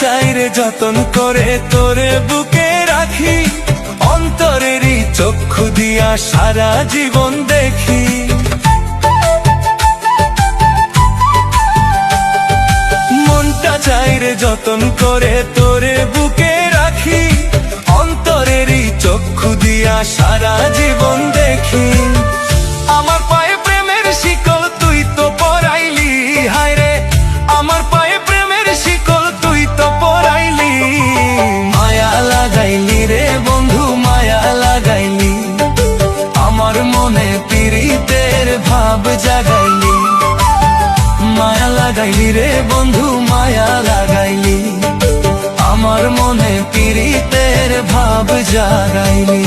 চাইরে যতন করে তোরে বুকে রাখি, অন্তরেরই চক্ষু দিয়া সারা জীবন দেখি। মনটা চাইরে যতন করে তোরে বুকে রাখি, অন্তরেরই চক্ষু দিয়া সারা জীবন দেখি। আমার পায়ে প্রেমের শিকল তুই তো পরাইলি, হায় রে আমার পায়ে প্রেমের শিকল তুই তো পরাইলি। মায়া লাগাইলি রে বন্ধু মায়া লাগাইলি, আমার মনে পীড়িতের ভাব জাগাইলি। মায়া লাগাইলি রে বন্ধু মায়া লাগাইলি, আমার মনে পীড়িতের ভাব জাগাইলি।